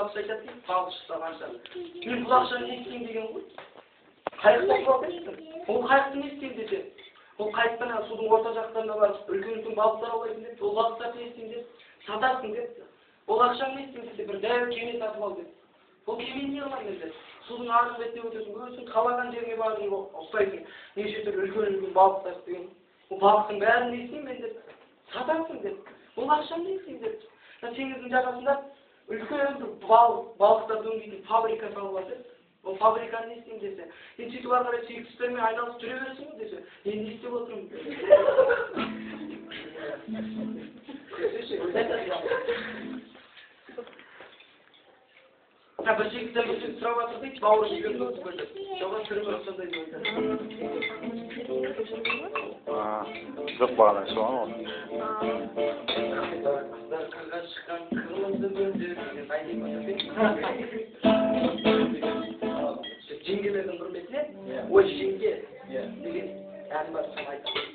Akça aytadi, balışsa qancha. Men bu akçаны ne isteyim деген ғой. Қайықта тұрып кетті. Ол қайықты не істейм десе. Ол қайықтан судың орта жақтарына барып, үлкен балықтар аулайсың деп, ол балықтарды не істейм деп, сатасың деп. Ол ақшаны не істейм десе, бір дәу кеме сатып ал деп. Ол кемені не қыламын деп. Судың арғы бетіне өтесің, өзің қалаған жеріңе барып ұстайсың. Неше түрлі үлкен балықтар деген. Ол балықтың бәрін не істейм мен деп, сатасың деп. Ол ақшаны не істейм деп. Теңіздің жағасында үлкен бір балықтар өңдейтін фабрика салып жатыр. Ол фабриканы не істейм десе, сен сөйтіп ары қарай сүйіктістермен айналысып жүре бересің ғой десе, мен не істеп отырмын? Бір сүйіктістен бір сөз сұрап жатыр дейді, бауыры жіберіп өтіп көрді. Жоға түрім ұрсандай дейді. Жоқ бағана соған ол. Қыздар қырға шыққан қырмызы көздерінен қайтып жеңгелердің құрметіне ой жеңге деген ән бар, соны айтамын.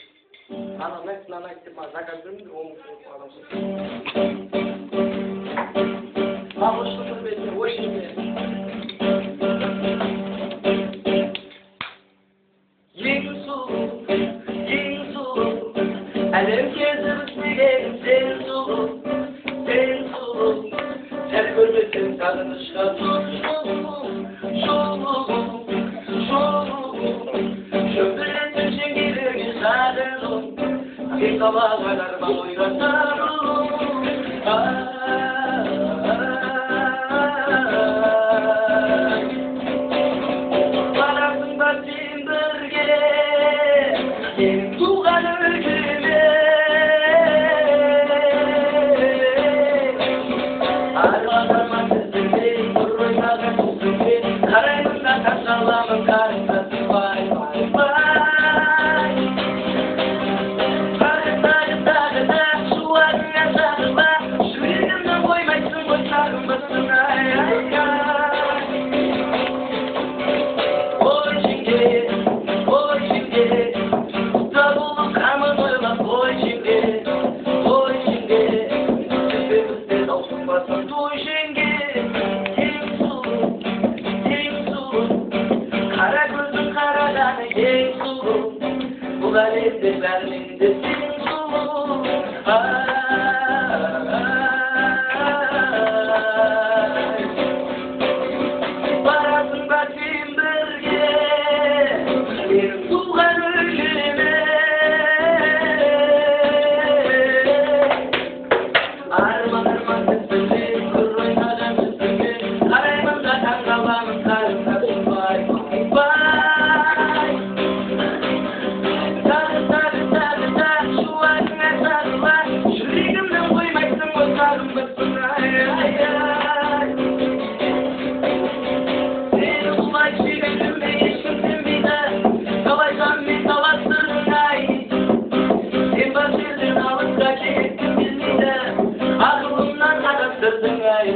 Ананы айт, мынаны айт деп маған заказ беріңдер, Мағыштың құрметіне ой жеңге. Ең сұлу, әлем кезіп істеген сен сұлу, сәл көрмесең сағынышқа Şöhretin şengileri sarılım, bir sabahlar bana oynatarım. Varasın da sindirge, senin tuğan ülküme. Arman sizdirge, kuruymadan sizdirge, karayımda taşalamın karşısın. Bu garip verminde senin sulu. Varasın da sindirge, benim tuğan ülkeme. Arman sizdirge, kuruymadan sizdirge, karayman da kangalamın karımda vay. Aklımdan karıştırdın ay.